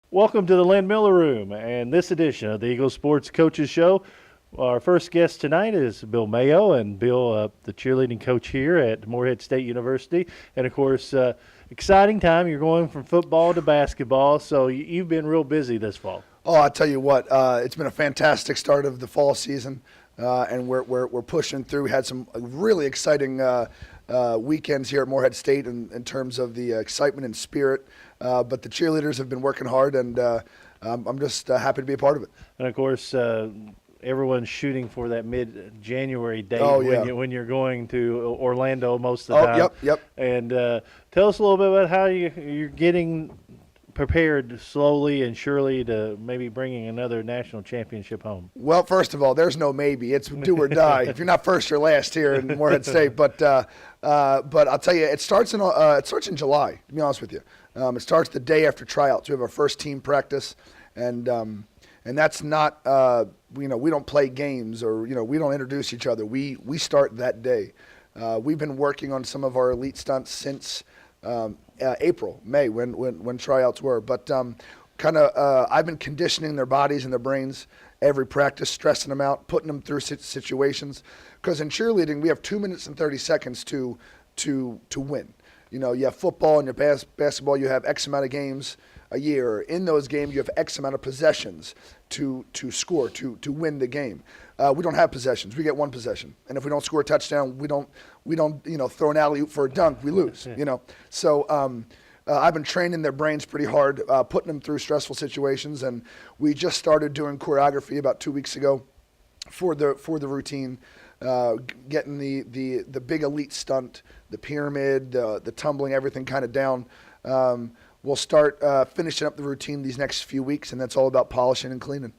Welcome to the Lynn Miller Room and this edition of the Eagle Sports Coaches Show. Our first guest tonight is Bill Mayo, and Bill, the cheerleading coach here at Morehead State University. And of course, exciting time. You're going from football to basketball, so you've been real busy this fall. Oh, I'll tell you what, it's been a fantastic start of the fall season, and we're pushing through. We had some really exciting weekends here at Morehead State in terms of the excitement and spirit. But the cheerleaders have been working hard, and I'm just happy to be a part of it. And of course, everyone's shooting for that mid-January date when you're going to Orlando most of the time. Yep. And tell us a little bit about how you're getting prepared slowly and surely to maybe bringing another national championship home. Well, first of all, there's no maybe. It's do or die. If you're not first, you're last here in Morehead State. But I'll tell you, it starts in July, to be honest with you. It starts the day after tryouts. We have our first team practice, and that's not we don't play games or we don't introduce each other. We start that day. We've been working on some of our elite stunts since April, May when tryouts were. But I've been conditioning their bodies and their brains every practice, stressing them out, putting them through situations. Because in cheerleading, we have 2 minutes and 30 seconds to win. You have football and your basketball, you have X amount of games a year. In those games, you have X amount of possessions to score, to win the game. We don't have possessions. We get one possession. And if we don't score a touchdown, we don't throw an alley-oop for a dunk, we lose, So I've been training their brains pretty hard, putting them through stressful situations. And we just started doing choreography about 2 weeks ago for the routine. Getting the big elite stunt, the pyramid, the tumbling, everything kind of down. We'll start finishing up the routine these next few weeks, and that's all about polishing and cleaning.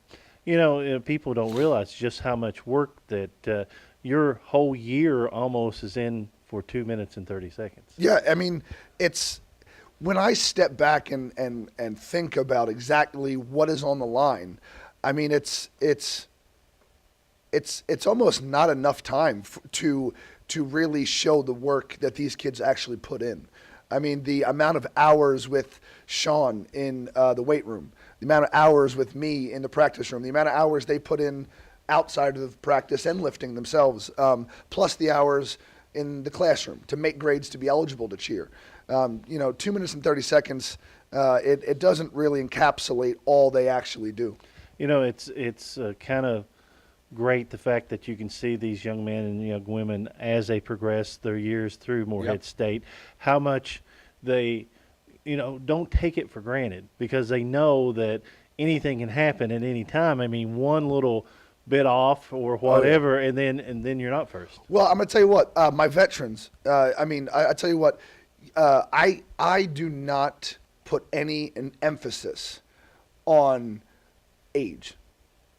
People don't realize just how much work that your whole year almost is in for 2 minutes and 30 seconds. Yeah, I mean, it's when I step back and think about exactly what is on the line. I mean, it's almost not enough time to really show the work that these kids actually put in. I mean, the amount of hours with Sean in the weight room, the amount of hours with me in the practice room, the amount of hours they put in outside of practice and lifting themselves, plus the hours in the classroom to make grades to be eligible to cheer. 2 minutes and 30 seconds, it doesn't really encapsulate all they actually do. It's kind of great the fact that you can see these young men and young women as they progress their years through Morehead State, how much they don't take it for granted because they know that anything can happen at any time. I mean, one little bit off or whatever, and then you're not first. Well, I'm gonna tell you what, my veterans. I tell you what, I do not put an emphasis on age.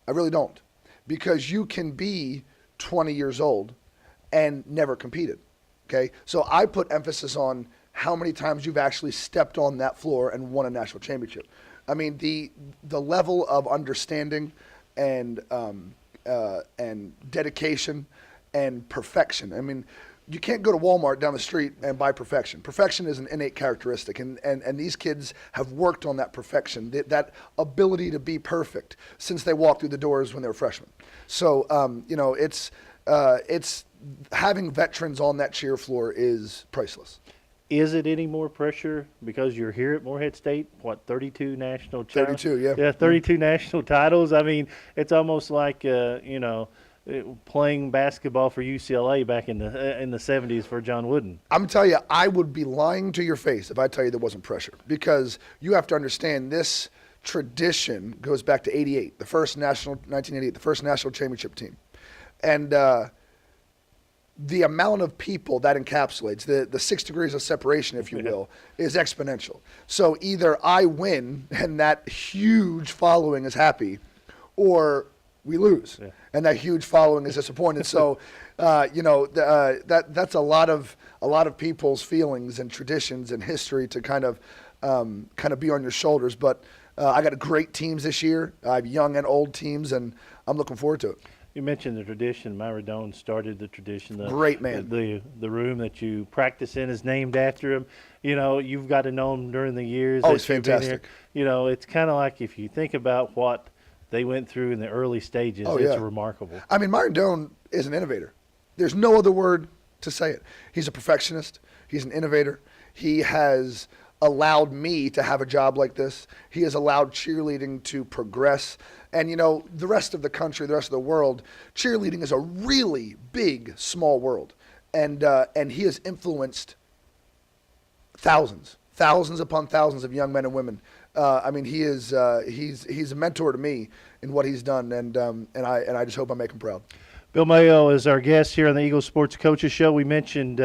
I really don't. Because you can be 20 years old and never competed, okay? So I put emphasis on how many times you've actually stepped on that floor and won a national championship. I mean, the level of understanding and dedication and perfection. I mean, you can't go to Walmart down the street and buy perfection. Perfection is an innate characteristic, and these kids have worked on that perfection, that ability to be perfect since they walked through the doors when they were freshmen. So, it's having veterans on that cheer floor is priceless. Is it any more pressure because you're here at Morehead State? 32 national titles? 32, yeah. Yeah, 32 national titles. I mean, it's almost like playing basketball for UCLA back in the 70s for John Wooden. I'm telling you, I would be lying to your face if I tell you there wasn't pressure, because you have to understand this tradition goes back to 1988, the first national championship team. And the amount of people that encapsulates, the 6 degrees of separation, if you will, is exponential. So either I win and that huge following is happy, or we lose, and that huge following is disappointed. So, that's a lot of people's feelings and traditions and history to kind of be on your shoulders. But I got great teams this year. I have young and old teams, and I'm looking forward to it. You mentioned the tradition. Myra Doan started the tradition. Great man. The room that you practice in is named after him. You know, you've got to know him during the years. Oh, that it's you've been here. fantastic. You know, it's kind of like if you think about what they went through in the early stages, Oh, it's yeah. remarkable. I mean, Myron Doan is an innovator. There's no other word to say it. He's a perfectionist. He's an innovator. He has allowed me to have a job like this. He has allowed cheerleading to progress. And, you know, the rest of the country, the rest of the world, cheerleading is a really big, small world. And he has influenced thousands upon thousands of young men and women. I mean, he's a mentor to me in what he's done, and I just hope I make him proud. Bill Mayo is our guest here on the Eagle Sports Coaches Show. We mentioned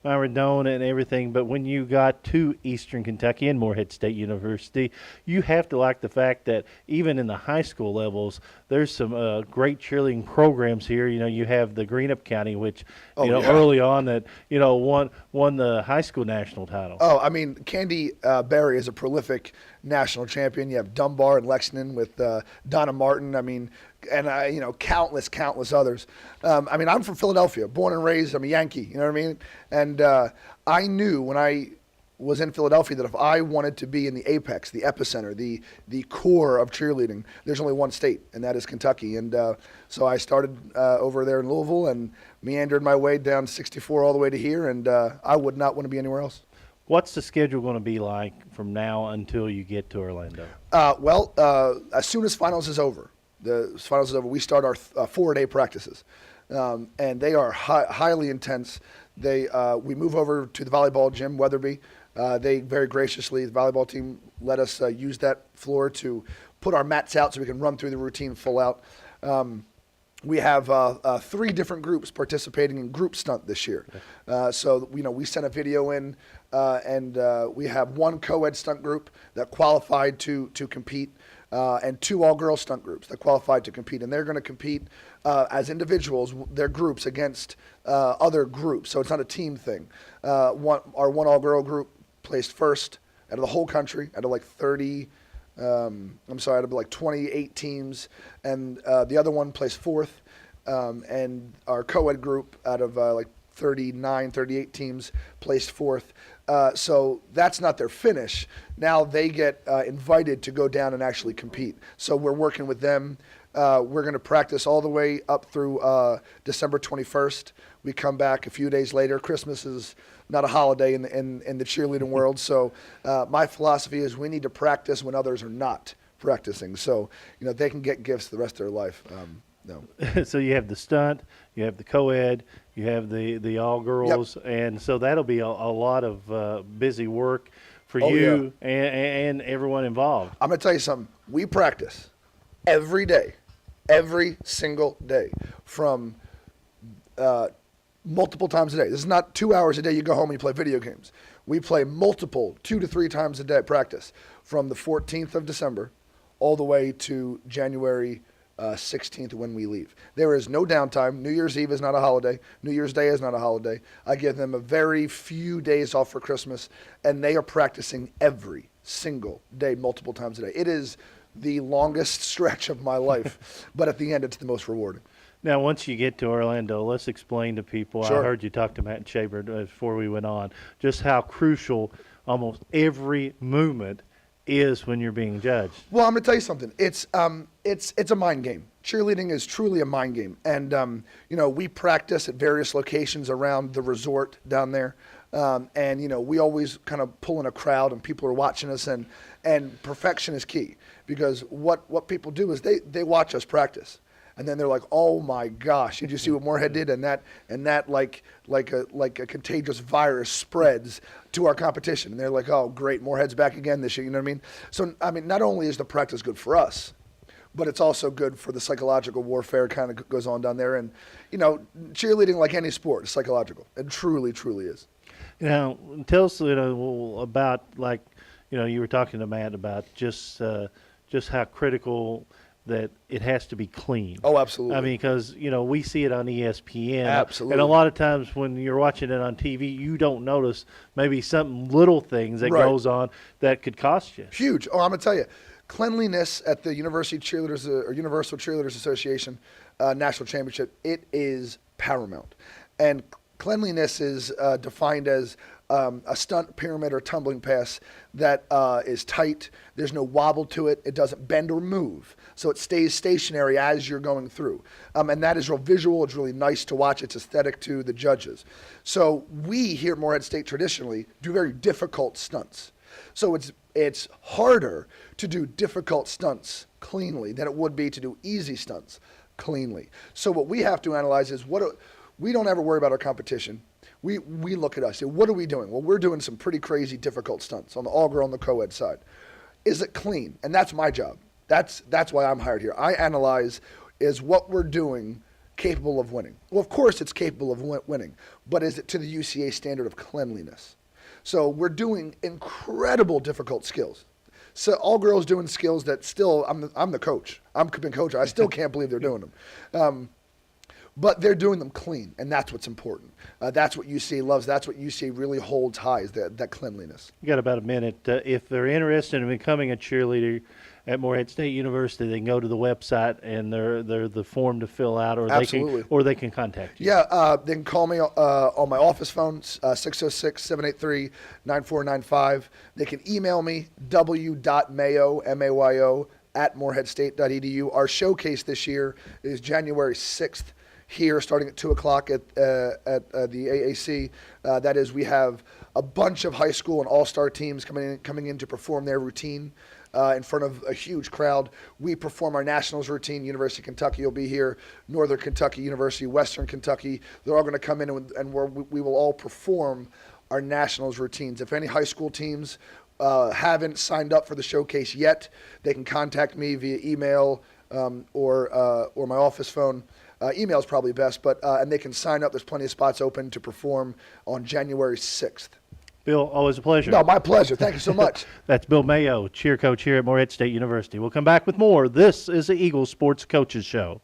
Myra Doan and everything, but when you got to Eastern Kentucky and Morehead State University, you have to like the fact that even in the high school levels, there's some great cheerleading programs here. You know, you have the Greenup County, which early on that won the high school national title. Oh, I mean, Candy Berry is a prolific national champion. You have Dunbar and Lexington with Donna Martin. I mean, and countless others. I mean, I'm from Philadelphia, born and raised. I'm a Yankee. You know what I mean? And I knew when I was in Philadelphia that if I wanted to be in the apex, the epicenter, the core of cheerleading, there's only one state, and that is Kentucky. And so I started over there in Louisville and meandered my way down 64 all the way to here, and I would not want to be anywhere else. What's the schedule going to be like from now until you get to Orlando? As soon as finals is over, we start our 4-day practices, and they are highly intense. We move over to the volleyball gym, Weatherby. They very graciously, the volleyball team, let us use that floor to put our mats out so we can run through the routine full out. We have 3 different groups participating in group stunt this year. So we sent a video in, and we have 1 co-ed stunt group that qualified to compete, and 2 all-girl stunt groups that qualified to compete. And they're going to compete as individuals, their groups, against other groups. So it's not a team thing. Our 1 all-girl group placed first out of the whole country, out of like 28 teams, and the other one placed 4th, and our co-ed group out of 38 teams placed 4th. So that's not their finish. Now they get invited to go down and actually compete. So we're working with them. We're going to practice all the way up through December 21st. We come back a few days later. Christmas is not a holiday in the cheerleading world. So my philosophy is we need to practice when others are not practicing. So they can get gifts the rest of their life. No. So you have the stunt, you have the co-ed, you have the all-girls, yep. And so that'll be a lot of busy work for you and everyone involved. I'm going to tell you something. We practice every day, every single day, from multiple times a day. This is not 2 hours a day you go home and you play video games. We play multiple 2 to 3 times a day practice from the 14th of December all the way to January 16th when we leave. There is no downtime. New Year's Eve is not a holiday. New Year's Day is not a holiday. I give them a very few days off for Christmas, and they are practicing every single day, multiple times a day. It is the longest stretch of my life, but at the end, it's the most rewarding. Now, once you get to Orlando, let's explain to people. Sure. I heard you talk to Matt Shaver before we went on, just how crucial almost every movement is when you're being judged. Well, I'm going to tell you something. It's a mind game. Cheerleading is truly a mind game. And, we practice at various locations around the resort down there. And, we always kind of pull in a crowd and people are watching us. And perfection is key, because what people do is they watch us practice. And then they're like, "Oh my gosh! Did you see what Morehead did?" And that like a contagious virus spreads to our competition. And they're like, "Oh, great! Morehead's back again this year." You know what I mean? So I mean, not only is the practice good for us, but it's also good for the psychological warfare kind of goes on down there. And cheerleading, like any sport, is psychological. It truly is. Now, tell us about you were talking to Matt about just how critical that it has to be clean. Oh, absolutely. I mean, because, we see it on ESPN. Absolutely. And a lot of times when you're watching it on TV, you don't notice maybe some little things that goes on that could cost you. Huge. Oh, I'm going to tell you, Cleanliness at the University Cheerleaders or Universal Cheerleaders Association National Championship, it is paramount. And cleanliness is defined as a stunt, pyramid, or tumbling pass that is tight. There's no wobble to it. It doesn't bend or move. So it stays stationary as you're going through. And that is real visual. It's really nice to watch. It's aesthetic to the judges. So we here at Morehead State traditionally do very difficult stunts. So it's harder to do difficult stunts cleanly than it would be to do easy stunts cleanly. So what we have to analyze is we don't ever worry about our competition. We look at us. Say, what are we doing? Well, we're doing some pretty crazy, difficult stunts on the all-girl and the co-ed side. Is it clean? And that's my job. That's why I'm hired here. I analyze, is what we're doing capable of winning? Well, of course it's capable of winning, but is it to the UCA standard of cleanliness? So we're doing incredible, difficult skills. So all girls doing skills that still, I'm the coach. I'm been coach. I still can't believe they're doing them. But they're doing them clean, and that's what's important. That's what UCA loves. That's what UCA really holds high, is that cleanliness. You got about a minute. If they're interested in becoming a cheerleader at Morehead State University, they can go to the website and they're the form to fill out, or they can contact you. Yeah, they can call me on my office phone, 606-783-9495. They can email me, w.mayo, M-A-Y-O, at moreheadstate.edu. Our showcase this year is January 6th. Here, starting at 2 o'clock at the AAC. That is, we have a bunch of high school and all-star teams coming in to perform their routine in front of a huge crowd. We perform our nationals routine. University of Kentucky will be here, Northern Kentucky, University of Western Kentucky. They're all going to come in and we will all perform our nationals routines. If any high school teams haven't signed up for the showcase yet, they can contact me via email or my office phone. Email is probably best, but and they can sign up. There's plenty of spots open to perform on January 6th. Bill, always a pleasure. No, my pleasure. Thank you so much. That's Bill Mayo, cheer coach here at Morehead State University. We'll come back with more. This is the Eagles Sports Coaches Show.